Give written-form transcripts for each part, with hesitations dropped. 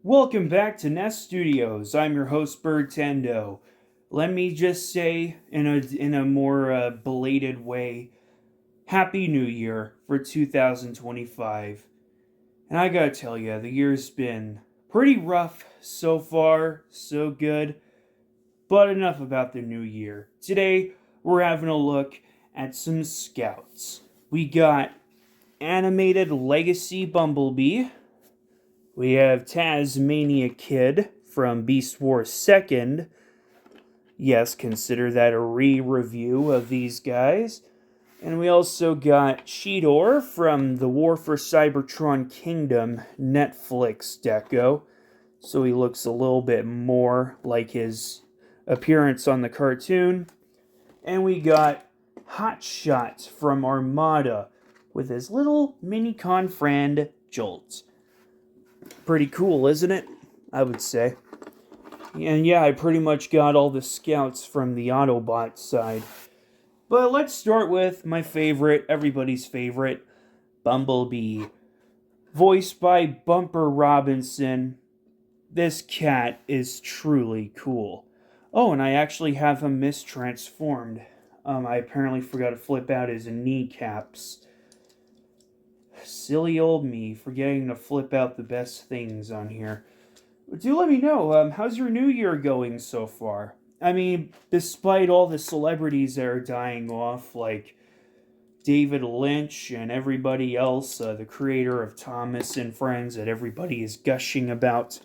Welcome back to Nest Studios. I'm your host, Bird Tendo. Let me just say, in a more belated way, Happy New Year for 2025. And I gotta tell you, the year's been pretty rough so far, so good. But enough about the new year. Today, we're having a look at some scouts. We got animated Legacy Bumblebee. We have Tasmania Kid from Beast Wars 2nd. Yes, consider that a re-review of these guys. And we also got Cheetor from the War for Cybertron Kingdom Netflix deco. So he looks a little bit more like his appearance on the cartoon. And we got Hotshot from Armada with his little mini-con friend Jolt. Pretty cool, isn't it? I would say. And yeah, I pretty much got all the scouts from the Autobot side. But let's start with my favorite, everybody's favorite, Bumblebee. Voiced by Bumper Robinson. This cat is truly cool. Oh, and I actually have him mistransformed. I apparently forgot to flip out his kneecaps. Silly old me, forgetting to flip out the best things on here. Do let me know, how's your new year going so far? I mean, despite all the celebrities that are dying off, like David Lynch and everybody else, the creator of Thomas and Friends that everybody is gushing about,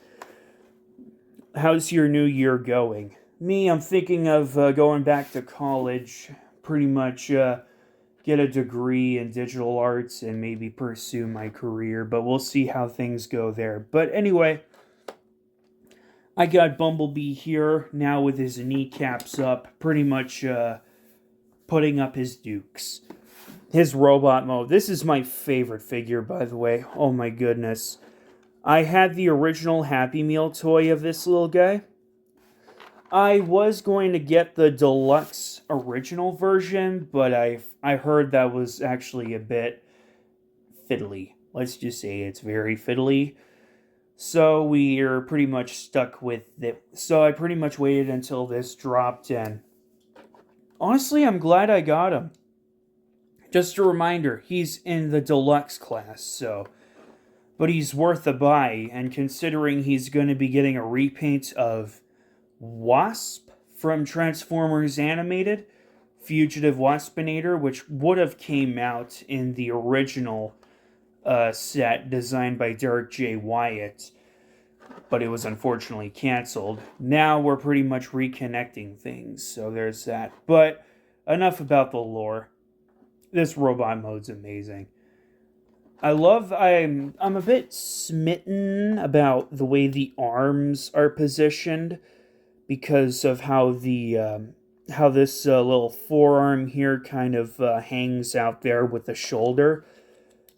how's your new year going? Me, I'm thinking of going back to college, pretty much get a degree in digital arts and maybe pursue my career, but we'll see how things go there. But anyway, I got Bumblebee here now with his kneecaps up, pretty much putting up his dukes. His robot mode. This is my favorite figure, by the way. Oh my goodness. I had the original Happy Meal toy of this little guy. I was going to get the deluxe original version, but I heard that was actually a bit fiddly. Let's just say it's very fiddly. So we are pretty much stuck with it. So I pretty much waited until this dropped, and honestly, I'm glad I got him. Just a reminder, he's in the deluxe class, so... But he's worth a buy, and considering he's going to be getting a repaint of Wasp from Transformers Animated, Fugitive Waspinator, which would have came out in the original set designed by Derek J. Wyatt, but it was unfortunately canceled. Now we're pretty much reconnecting things, so there's that. But enough about the lore. This robot mode's amazing. I'm a bit smitten about the way the arms are positioned because of how this little forearm here kind of hangs out there with the shoulder.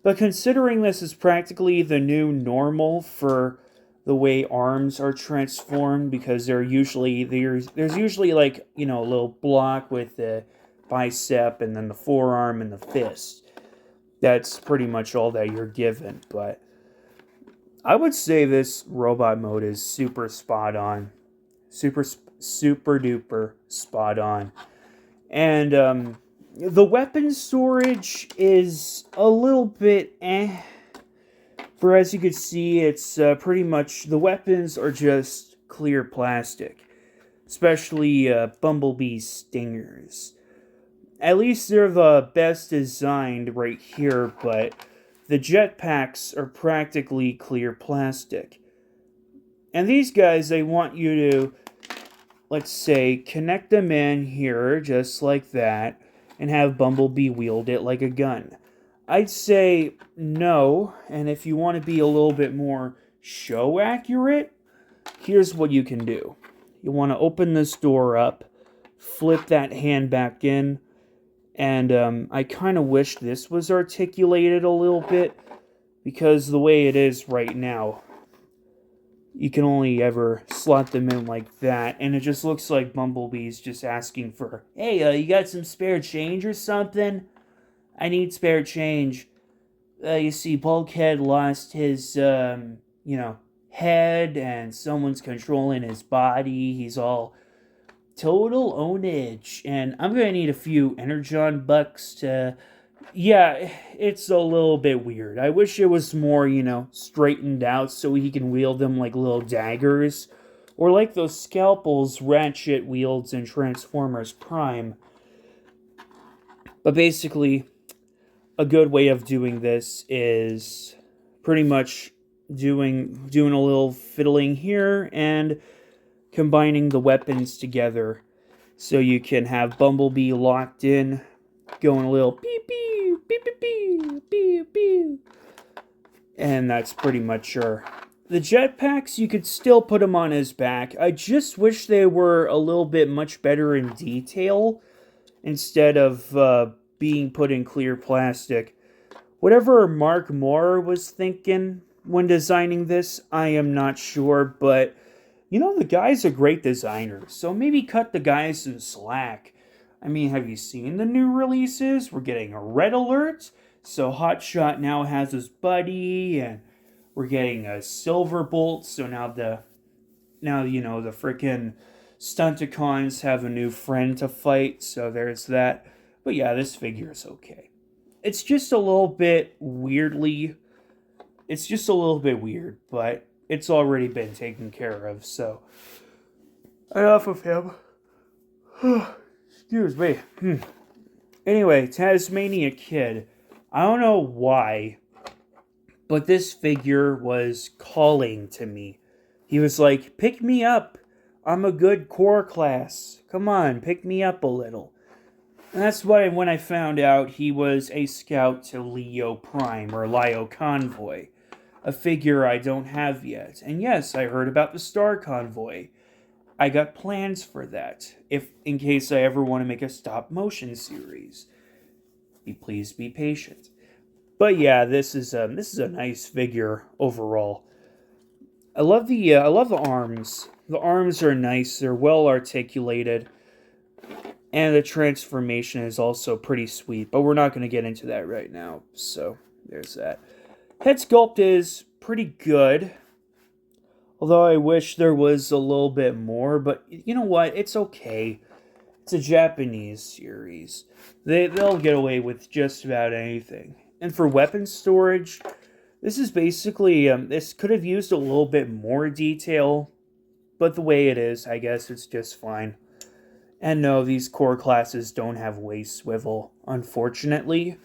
But considering this is practically the new normal for the way arms are transformed, because there's usually like, a little block with the bicep and then the forearm and the fist. That's pretty much all that you're given, but I would say this robot mode is super spot on. Super duper spot on. And the weapon storage is a little bit For as you can see, it's pretty much, the weapons are just clear plastic. Especially Bumblebee's stingers. At least they're the best designed right here, but the jetpacks are practically clear plastic. And these guys, they want you to, let's say, connect them in here, just like that, and have Bumblebee wield it like a gun. I'd say no, and if you want to be a little bit more show accurate, here's what you can do. You want to open this door up, flip that hand back in, and I kind of wish this was articulated a little bit, because the way it is right now, you can only ever slot them in like that, and it just looks like Bumblebee's just asking for, hey, you got some spare change or something? I need spare change. You see, Bulkhead lost his head and someone's controlling his body. He's all total ownage. And I'm going to need a few Energon bucks to. Yeah, it's a little bit weird. I wish it was more, straightened out so he can wield them like little daggers. Or like those scalpels Ratchet wields in Transformers Prime. But basically, a good way of doing this is pretty much doing a little fiddling here and combining the weapons together so you can have Bumblebee locked in, going a little beep beep beep beep beep beep beep, and that's pretty much sure. The jetpacks, you could still put him on his back. I just wish they were a little bit much better in detail instead of being put in clear plastic. Whatever Mark Moore was thinking when designing this, I am not sure, but the guy's a great designer, so maybe cut the guy some slack. I mean, have you seen the new releases? We're getting a red alert, so Hotshot now has his buddy, and we're getting a silver bolt, so now the freaking Stunticons have a new friend to fight, so there's that. But yeah, this figure is okay. It's just a little bit weird, but it's already been taken care of, so enough of him. Excuse me. Anyway, Tasmania Kid. I don't know why, but this figure was calling to me. He was like, pick me up. I'm a good core class. Come on, pick me up a little. And that's why when I found out he was a scout to Leo Prime, or Lio Convoy. A figure I don't have yet. And yes, I heard about the Star Convoy. I got plans for that, in case I ever want to make a stop-motion series. Please be patient. But yeah, this is a nice figure overall. I love the arms. The arms are nice. They're well articulated, and the transformation is also pretty sweet. But we're not going to get into that right now. So there's that. Head sculpt is pretty good, although I wish there was a little bit more. But you know what? It's okay. It's a Japanese series. They'll get away with just about anything. And for weapon storage, this is basically, this could have used a little bit more detail, but the way it is, I guess it's just fine. And no, these core classes don't have waist swivel, unfortunately,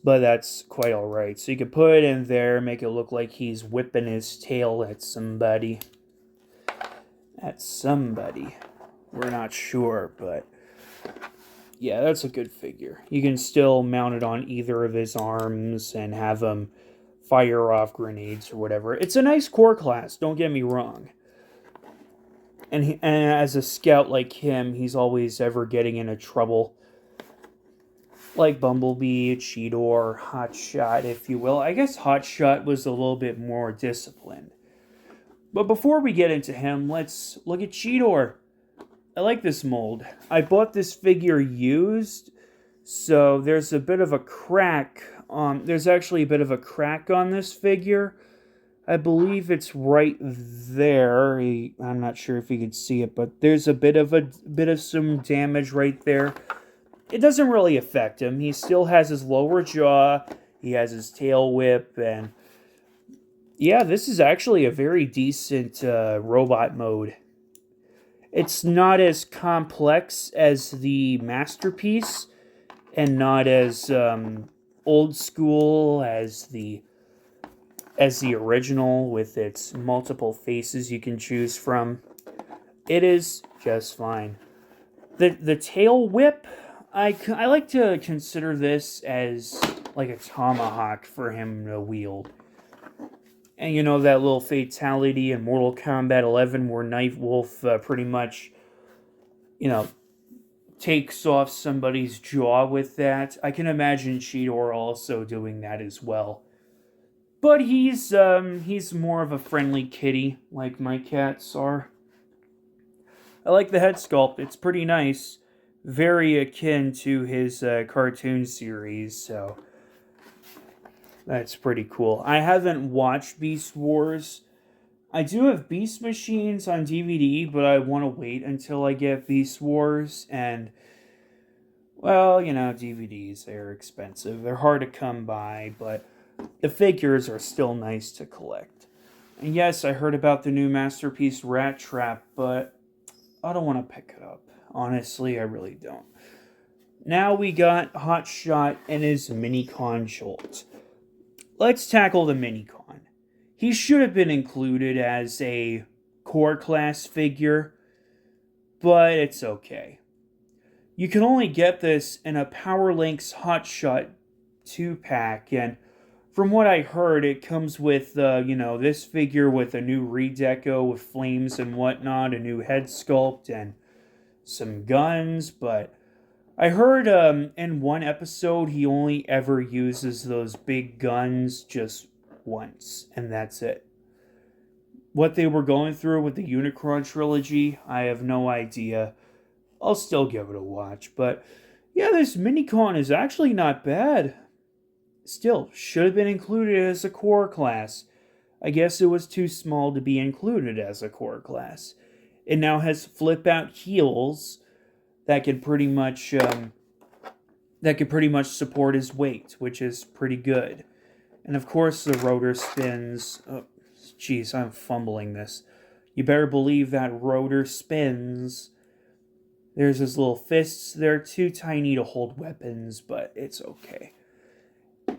but that's quite alright. So you could put it in there, make it look like he's whipping his tail at somebody. We're not sure, but yeah, that's a good figure. You can still mount it on either of his arms and have him fire off grenades or whatever. It's a nice core class, don't get me wrong. And as a scout like him, he's always ever getting into trouble. Like Bumblebee, Cheetor, Hotshot, if you will. I guess Hotshot was a little bit more disciplined. But before we get into him, let's look at Cheetor. I like this mold. I bought this figure used, so there's a bit of a crack. There's actually a bit of a crack on this figure. I believe it's right there. I'm not sure if you can see it, but there's a bit of some damage right there. It doesn't really affect him. He still has his lower jaw. He has his tail whip, and yeah, this is actually a very decent robot mode. It's not as complex as the Masterpiece, and not as old school as the original with its multiple faces you can choose from. It is just fine. The tail whip, I like to consider this as like a tomahawk for him to wield. And you know that little fatality in Mortal Kombat 11 where Knife Wolf pretty much, takes off somebody's jaw with that? I can imagine Cheetor also doing that as well. But he's more of a friendly kitty, like my cats are. I like the head sculpt. It's pretty nice. Very akin to his cartoon series, so that's pretty cool. I haven't watched Beast Wars, I do have Beast Machines on DVD, but I want to wait until I get Beast Wars. And, well, DVDs, they're expensive. They're hard to come by, but the figures are still nice to collect. And yes, I heard about the new Masterpiece Rat Trap, but I don't want to pick it up. Honestly, I really don't. Now we got Hotshot and his Minicon Jolt. Let's tackle the Minicon. He should have been included as a core class figure, but it's okay. You can only get this in a Power Links Hotshot 2-pack, and from what I heard, it comes with, this figure with a new redeco with flames and whatnot, a new head sculpt, and some guns, but I heard in one episode he only ever uses those big guns just once, and that's it. What they were going through with the Unicron trilogy, I have no idea. I'll still give it a watch, but yeah, this Minicon is actually not bad. Still, should have been included as a core class. I guess it was too small to be included as a core class. It now has flip-out heels that could pretty much support his weight, which is pretty good. And of course, the rotor spins. Oh, jeez, I'm fumbling this. You better believe that rotor spins. There's his little fists. They're too tiny to hold weapons, but it's okay.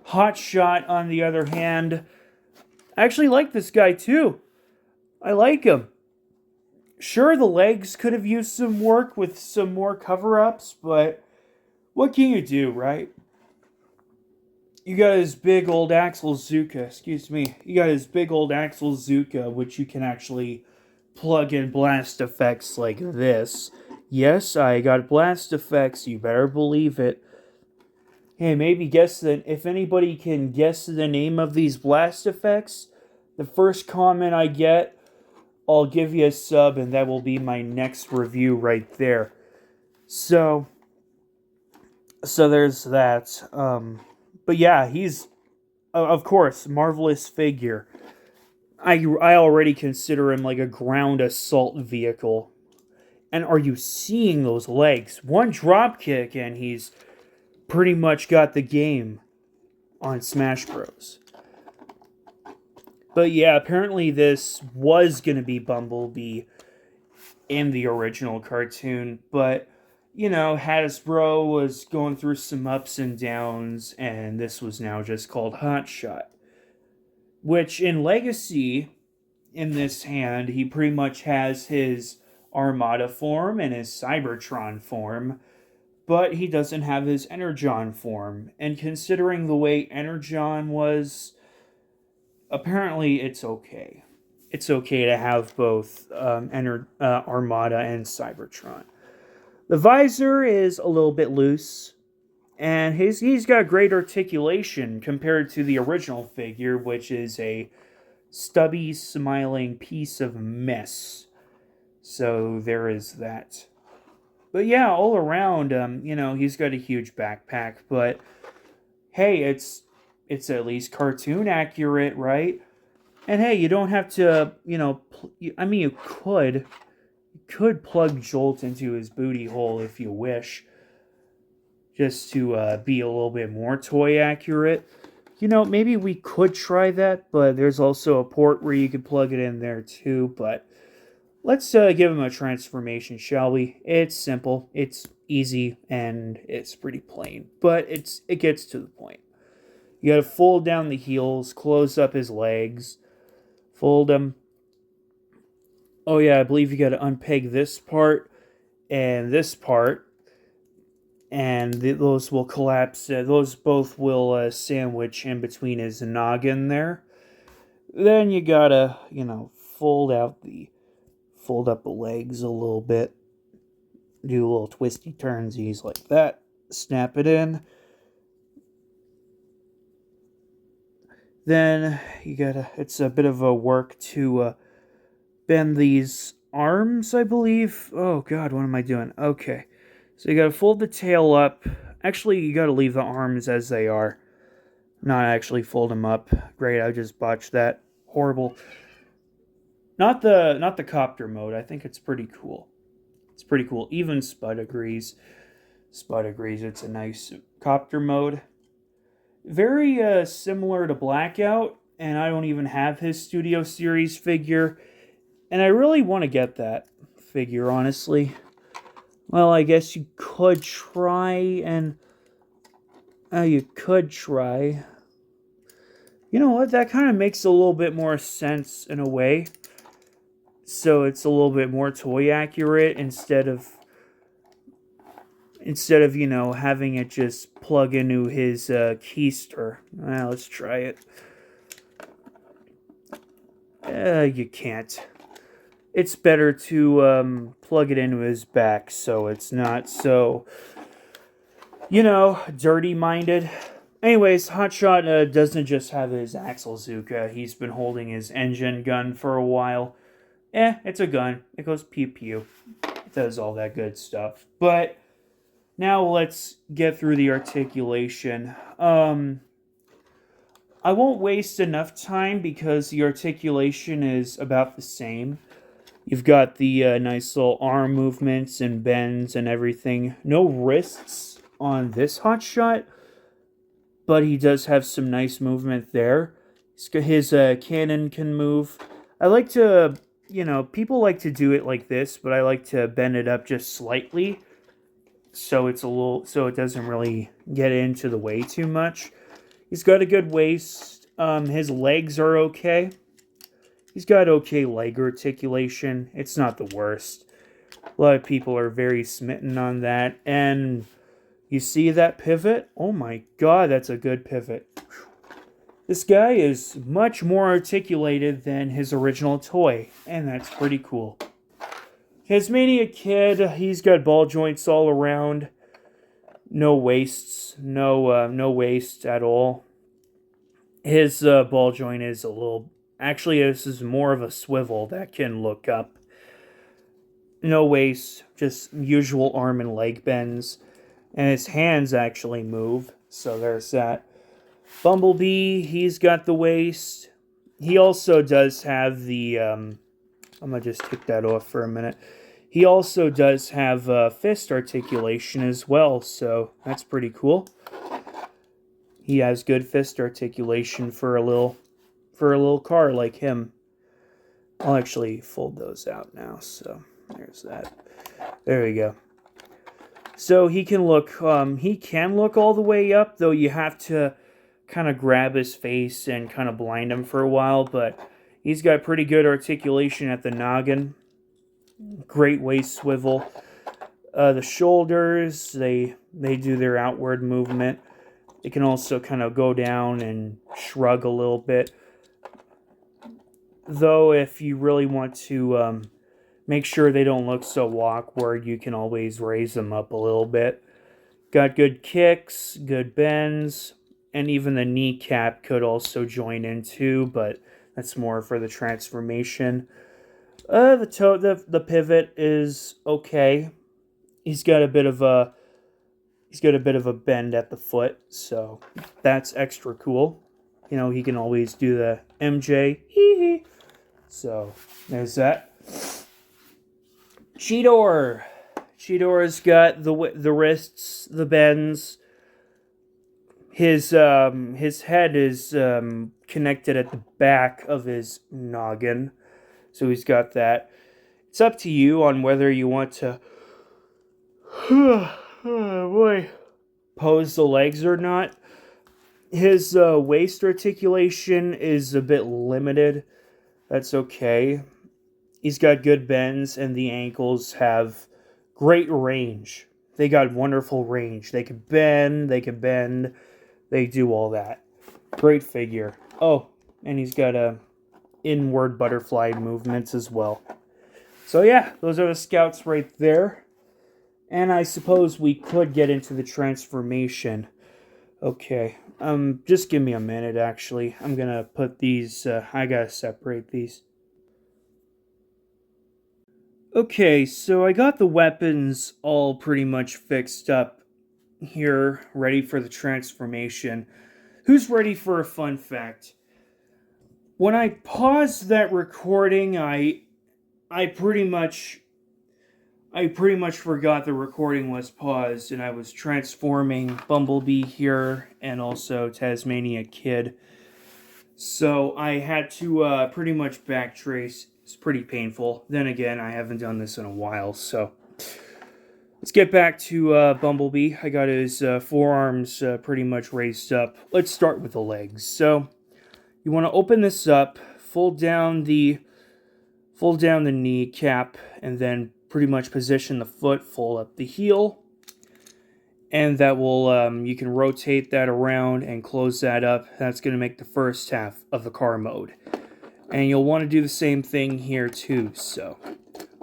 Hotshot, on the other hand, I actually like this guy too. I like him. Sure, the legs could have used some work with some more cover-ups, but what can you do, right? You got his big old Axel Zuka, You got his big old Axel Zuka, which you can actually plug in blast effects like this. Yes, I got blast effects, you better believe it. Hey, maybe guess that if anybody can guess the name of these blast effects, the first comment I get, I'll give you a sub, and that will be my next review right there. So there's that. But yeah, he's, of course, marvelous figure. I already consider him like a ground assault vehicle. And are you seeing those legs? One drop kick, and he's pretty much got the game on Smash Bros. But yeah, apparently this was going to be Bumblebee in the original cartoon, but, Hasbro was going through some ups and downs, and this was now just called Hotshot. Which, in Legacy, in this hand, he pretty much has his Armada form and his Cybertron form, but he doesn't have his Energon form. And considering the way Energon was, apparently it's okay. It's okay to have both Armada and Cybertron. The visor is a little bit loose, and he's got great articulation compared to the original figure, which is a stubby, smiling piece of mess. So there is that. But yeah, all around, he's got a huge backpack, but hey, it's at least cartoon accurate, right? And hey, you don't have to, you could plug Jolt into his booty hole if you wish, just to be a little bit more toy accurate. Maybe we could try that, but there's also a port where you could plug it in there too, but let's give him a transformation, shall we? It's simple, it's easy, and it's pretty plain, but it gets to the point. You gotta fold down the heels, close up his legs, fold them. Oh yeah, I believe you gotta unpeg this part and this part, and those will collapse. Those both will sandwich in between his noggin there. Then you gotta, fold up the legs a little bit, do little twisty turnsies like that, snap it in. Then it's a bit of a work to bend these arms, I believe. Oh god, what am I doing? Okay. So you gotta fold the tail up. Actually, you gotta leave the arms as they are. Not actually fold them up. Great, I just botched that. Horrible. Not the copter mode. I think it's pretty cool. It's pretty cool. Even Spud agrees. Spud agrees it's a nice copter mode. Very similar to Blackout, and I don't even have his Studio Series figure. And I really want to get that figure, honestly. Well, I guess you could try and... you could try. You know what? That kind of makes a little bit more sense in a way. So it's a little bit more toy accurate instead of you know, having it just plug into his keister. Let's try it. You can't. It's better to plug it into his back so it's not so, you know, dirty-minded. Anyways, Hotshot doesn't just have his Axle Zuka. He's been holding his engine gun for a while. It's a gun. It goes pew-pew. It does all that good stuff. But now let's get through the articulation. I won't waste enough time because the articulation is about the same. You've got the nice little arm movements and bends and everything. No wrists on this Hotshot, but he does have some nice movement there. His cannon can move. I like to, you know, people like to do it like this, but I like to bend it up just slightly so it's a little, so it doesn't really get into the way too much. He's got a good waist. His legs are okay. He's got okay leg articulation. It's not the worst. A lot of people are very smitten on that. And you see that pivot? Oh my god, that's a good pivot. This guy is much more articulated than his original toy, and that's pretty cool. Tasmania Kid, he's got ball joints all around. No waists. No waist at all. His ball joint is a little... Actually, this is more of a swivel that can look up. No waist, just usual arm and leg bends. And his hands actually move, so there's that. Bumblebee, he's got the waist. He also does have the... I'm going to just take that off for a minute. He also does have fist articulation as well, so that's pretty cool. He has good fist articulation for a little car like him. I'll actually fold those out now, so there's that. There we go. So he can look all the way up, though you have to kind of grab his face and kind of blind him for a while, but he's got pretty good articulation at the noggin. Great waist swivel. The shoulders, they do their outward movement. It can also kind of go down and shrug a little bit. Though, if you really want to make sure they don't look so awkward, you can always raise them up a little bit. Got good kicks, good bends, and even the kneecap could also join in too, but that's more for the transformation. The pivot is okay. He's got a bit of a bend at the foot, so that's extra cool. You know, he can always do the MJ hee. So there's that. Cheetor. Cheetor's got the wrists, the bends. His head is connected at the back of his noggin, so he's got that. It's up to you on whether you want to pose the legs or not. His waist articulation is a bit limited. That's okay. He's got good bends, and the ankles have great range. They got wonderful range. They can bend. They do all that. Great figure. Oh, and he's got inward butterfly movements as well. So yeah, those are the scouts right there. And I suppose we could get into the transformation. Okay, just give me a minute, actually. I'm gonna put these, I gotta separate these. Okay, so I got the weapons all pretty much fixed up here, ready for the transformation. Who's ready for a fun fact? when I paused that recording, I pretty much forgot the recording was paused, and I was transforming Bumblebee here and also Tasmania Kid. So I had to pretty much backtrace. It's pretty painful. Then again, I haven't done this in a while, so let's get back to Bumblebee. I got his forearms pretty much raised up. Let's start with the legs. So you want to open this up, fold down the kneecap, and then pretty much position the foot, fold up the heel, and that will, you can rotate that around and close that up. That's going to make the first half of the car mode. And you'll want to do the same thing here too. So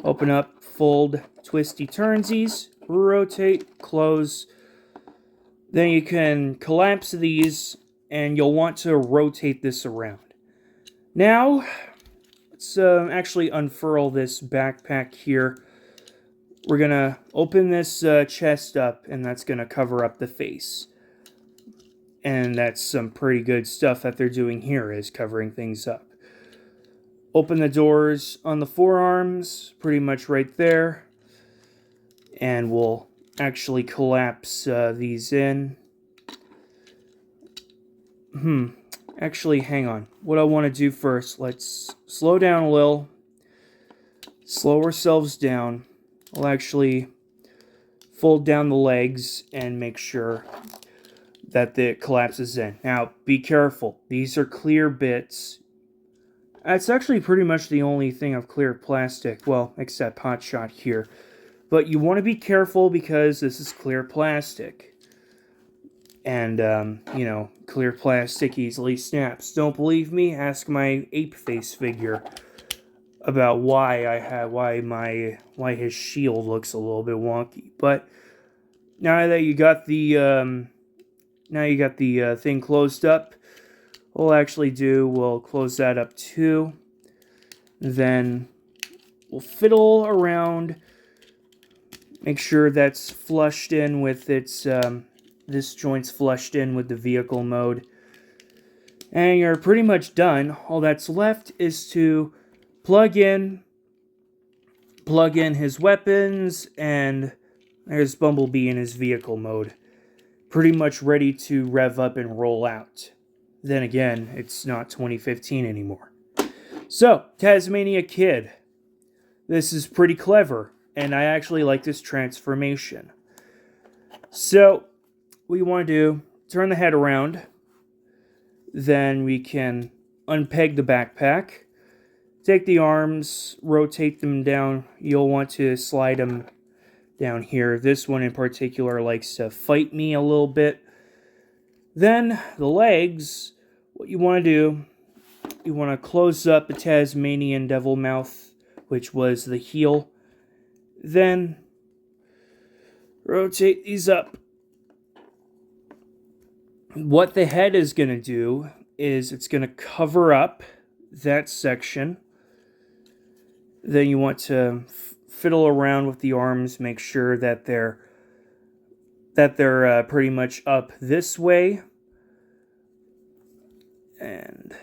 open up, fold, twisty turnsies, rotate, close. Then you can collapse these, and you'll want to rotate this around. Now, let's actually unfurl this backpack here. We're going to open this chest up, and that's going to cover up the face. And that's some pretty good stuff that they're doing here, is covering things up. Open the doors on the forearms, pretty much right there. And we'll actually collapse these in. Actually, hang on. What I want to do first, let's slow down a little. Slow ourselves down. I'll actually fold down the legs and make sure that it collapses in. Now, be careful. These are clear bits. That's actually pretty much the only thing of clear plastic. Well, except Hotshot here. But you want to be careful because this is clear plastic. And, you know, clear plastic easily snaps. Don't believe me? Ask my ape face figure about why his shield looks a little bit wonky. But now that you got the thing closed up, what we'll actually do, we'll close that up too. Then we'll fiddle around, make sure that's flushed in with its this joint's flushed in with the vehicle mode. And you're pretty much done. All that's left is to plug in his weapons, and there's Bumblebee in his vehicle mode. Pretty much ready to rev up and roll out. Then again, it's not 2015 anymore. So, Tasmania Kid. This is pretty clever, and I actually like this transformation. So, what you want to do, turn the head around. Then we can unpeg the backpack. Take the arms, rotate them down. You'll want to slide them down here. This one in particular likes to fight me a little bit. Then the legs, what you want to do, you want to close up the Tasmanian devil mouth, which was the heel. Then rotate these up. What the head is going to do is it's going to cover up that section. Then you want to fiddle around with the arms, make sure that they're pretty much up this way, and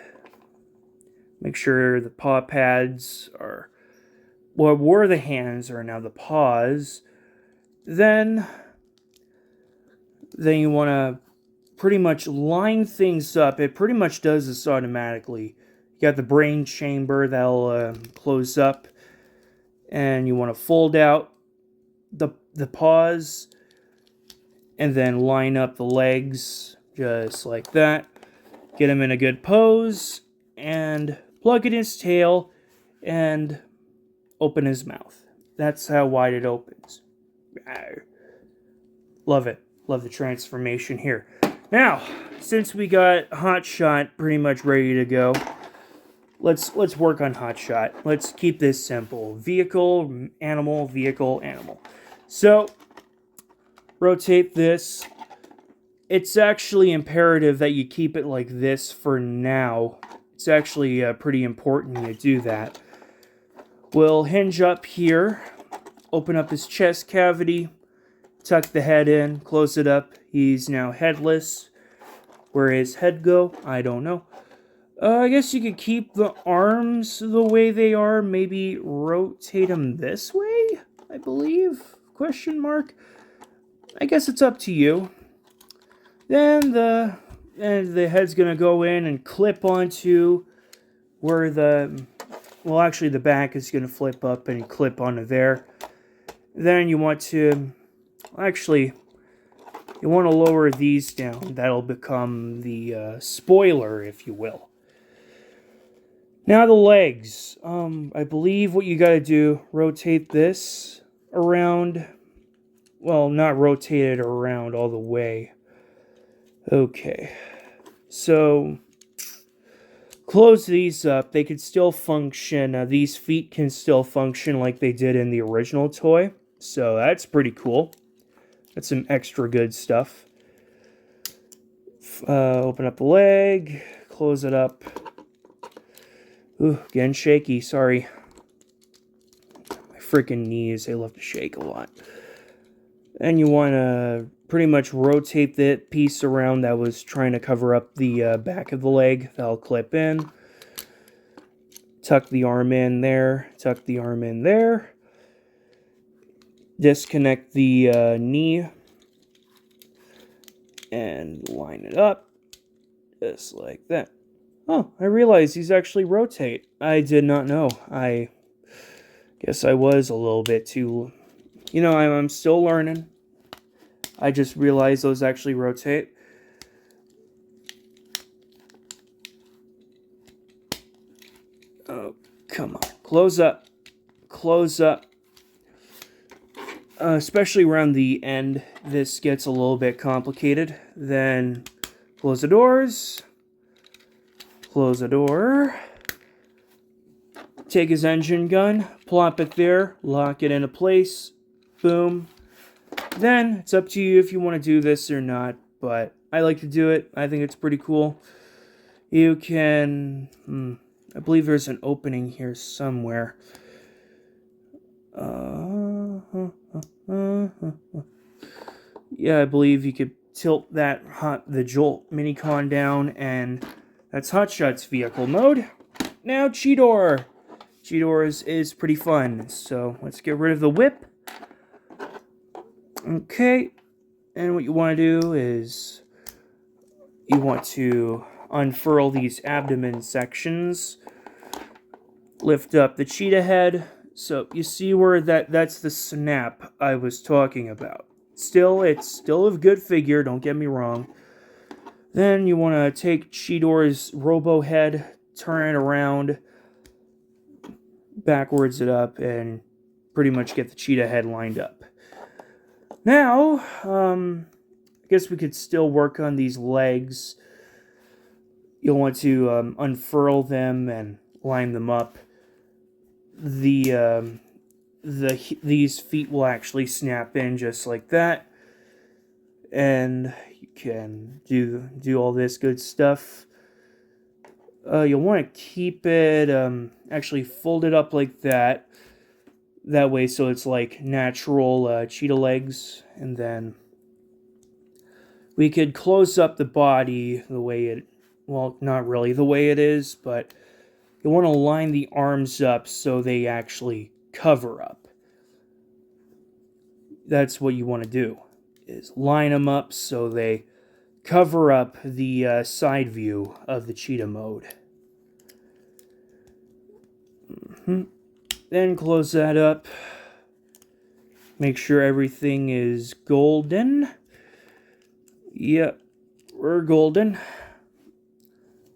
make sure the paw pads are, well, where the hands are now the paws. Then you want to pretty much line things up. It pretty much does this automatically. You got the brain chamber that'll close up, and you want to fold out the paws and then line up the legs just like that. Get him in a good pose and plug in his tail and open his mouth. That's how wide it opens. Love it. Love the transformation here. Now, since we got Hotshot pretty much ready to go, let's work on Hotshot. Let's keep this simple. Vehicle, animal, vehicle, animal. So, rotate this. It's actually imperative that you keep it like this for now. It's actually pretty important you do that. We'll hinge up here, open up his chest cavity, tuck the head in, close it up. He's now headless. Where his head go? I don't know. I guess you could keep the arms the way they are. Maybe rotate them this way, I believe? Question mark. I guess it's up to you. Then the head's gonna go in and clip onto where the... Well, actually, the back is gonna flip up and clip onto there. Then you want to... Actually, you want to lower these down. That'll become the spoiler, if you will. Now the legs. I believe what you gotta do, rotate this around. Well, not rotate it around all the way. Okay. So, close these up. They can still function. These feet can still function like they did in the original toy. So that's pretty cool. That's some extra good stuff. Open up the leg. Close it up. Ooh, getting shaky, sorry. My freaking knees, they love to shake a lot. And you want to pretty much rotate that piece around that was trying to cover up the back of the leg. That'll clip in. Tuck the arm in there. Tuck the arm in there. Disconnect the knee. And line it up. Just like that. Oh, I realize these actually rotate. I did not know. I guess I was a little bit too... You know, I'm still learning. I just realized those actually rotate. Oh, come on. Close up. Close up. Especially around the end, this gets a little bit complicated. Then close the doors. Close the door. Take his engine gun, plop it there, lock it into place. Boom. Then it's up to you if you want to do this or not, but I like to do it. I think it's pretty cool. You can... I believe there's an opening here somewhere. Yeah, I believe you could tilt the Jolt Minicon down, and that's Hotshot's vehicle mode. Now Cheetor. Cheetor is pretty fun, so let's get rid of the whip. Okay, and what you want to do is you want to unfurl these abdomen sections. Lift up the cheetah head. So you see where that's the snap I was talking about. It's still a good figure, don't get me wrong. Then you want to take Cheetor's robo head, turn it around, backwards it up, and pretty much get the cheetah head lined up. Now, I guess we could still work on these legs. You'll want to unfurl them and line them up. These feet will actually snap in just like that, and you can do all this good stuff. You'll want to keep it actually folded up like that. That way, so it's like natural cheetah legs, and then we could close up the body the way it, well, not really the way it is, but you want to line the arms up so they actually cover up. That's what you want to do, is line them up so they cover up the side view of the cheetah mode. Then close that up. Make sure everything is golden. Yep, we're golden.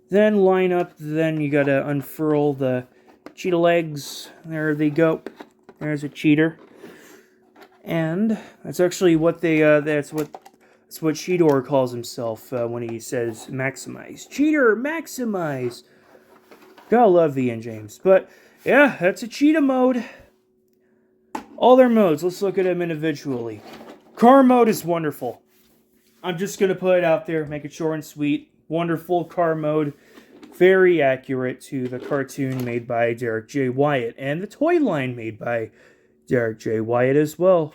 Then line up, then you gotta unfurl the cheetah legs. There they go. There's a cheater. And that's actually what that's what Cheetor calls himself when he says maximize. Cheater, maximize! Gotta love Ian James. But yeah, that's a cheetah mode. All their modes, let's look at them individually. Car mode is wonderful. I'm just going to put it out there, make it short and sweet. Wonderful car mode. Very accurate to the cartoon made by Derek J. Wyatt. And the toy line made by Derek J. Wyatt as well.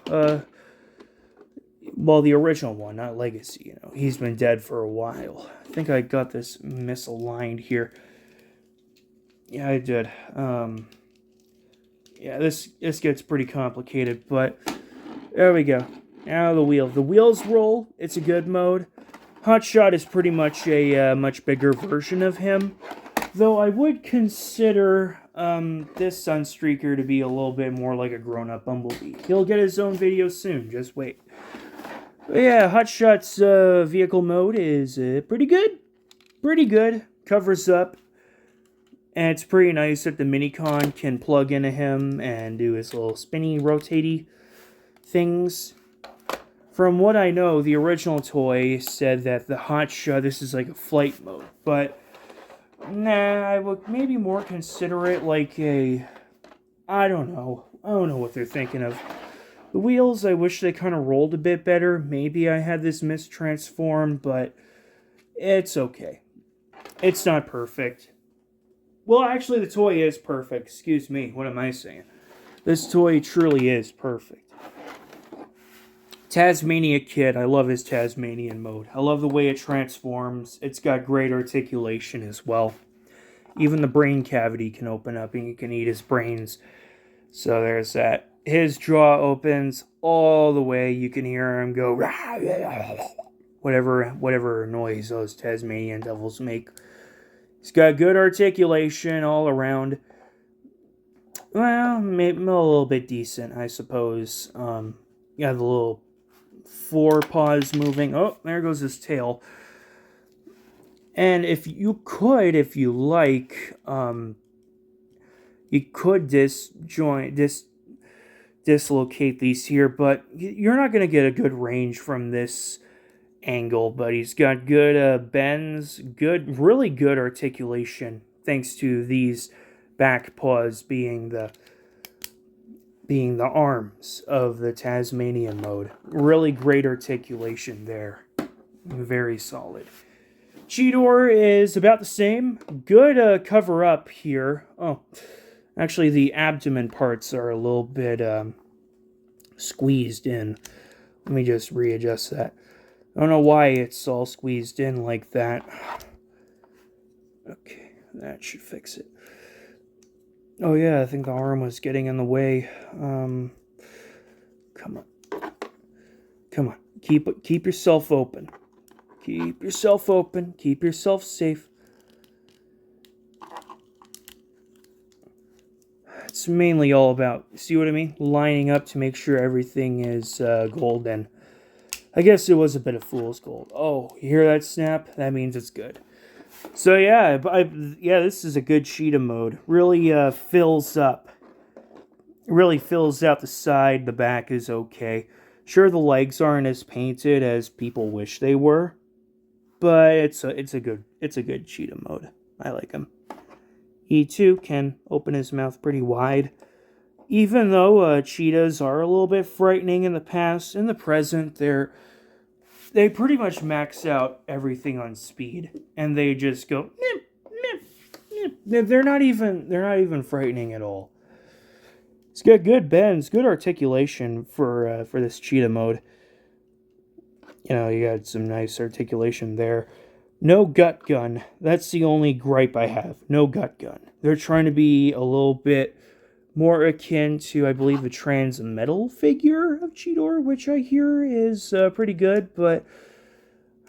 Well, the original one, not Legacy. You know, he's been dead for a while. I think I got this misaligned here. Yeah, I did. Yeah, this gets pretty complicated, but there we go. Now the wheel. The wheels roll. It's a good mode. Hotshot is pretty much a much bigger version of him, though I would consider this Sunstreaker to be a little bit more like a grown-up Bumblebee. He'll get his own video soon. Just wait. But yeah, Hotshot's vehicle mode is pretty good. Pretty good. Covers up. And it's pretty nice that the Minicon can plug into him and do his little spinny, rotatey things. From what I know, the original toy said that the Hotshot, this is like a flight mode. But, nah, I would maybe more consider it like a... I don't know. I don't know what they're thinking of. The wheels, I wish they kind of rolled a bit better. Maybe I had this mistransformed, but it's okay. It's not perfect. Well, actually, the toy is perfect. Excuse me. What am I saying? This toy truly is perfect. Tasmania Kid. I love his Tasmanian mode. I love the way it transforms. It's got great articulation as well. Even the brain cavity can open up and you can eat his brains. So there's that. His jaw opens all the way. You can hear him go... Whatever noise those Tasmanian devils make. He's got good articulation all around. Well, maybe a little bit decent, I suppose. Yeah, the little forepaws moving. Oh, there goes his tail. And if you like, you could dislocate these here, but you're not going to get a good range from this angle, but he's got good bends, really good articulation, thanks to these back paws being the arms of the Tasmanian mode. Really great articulation there. Very solid. Cheetor is about the same. Good cover up here. Oh, actually the abdomen parts are a little bit squeezed in. Let me just readjust that. I don't know why it's all squeezed in like that. Okay, that should fix it. Oh yeah, I think the arm was getting in the way. Come on. Come on. Keep yourself open. Keep yourself open. Keep yourself safe. It's mainly all about, see what I mean? Lining up to make sure everything is golden. I guess it was a bit of fool's gold. Oh, you hear that snap? That means it's good. So yeah, this is a good Cheetah mode. Really fills up. Really fills out the side. The back is okay. Sure, the legs aren't as painted as people wish they were, but it's a good Cheetah mode. I like him. He too can open his mouth pretty wide. Even though cheetahs are a little bit frightening in the past, in the present, they pretty much max out everything on speed, and they just go nip, nip, nip. They're not even frightening at all. It's got good bends, good articulation for this cheetah mode. You know, you got some nice articulation there. No gut gun. That's the only gripe I have. No gut gun. They're trying to be a little bit more akin to, I believe, the Transmetal figure of Cheetor, which I hear is pretty good, but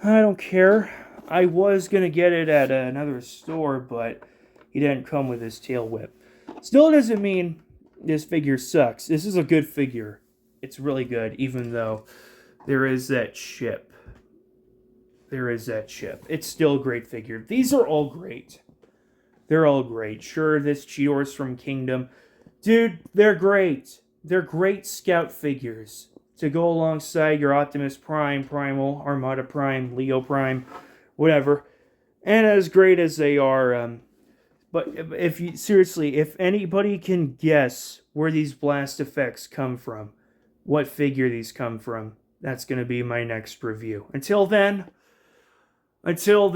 I don't care. I was going to get it at another store, but he didn't come with his tail whip. Still doesn't mean this figure sucks. This is a good figure. It's really good, even though there is that chip. It's still a great figure. These are all great. They're all great. Sure, this Cheetor's from Kingdom. Dude, they're great. They're great scout figures to go alongside your Optimus Prime, Primal, Armada Prime, Leo Prime, whatever. And as great as they are, but if anybody can guess where these blast effects come from, what figure these come from, that's going to be my next review. Until the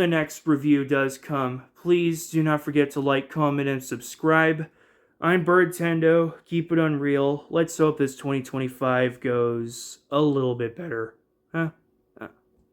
next review does come, please do not forget to like, comment, and subscribe. I'm Birdtendo. Keep it unreal. Let's hope this 2025 goes a little bit better. Huh?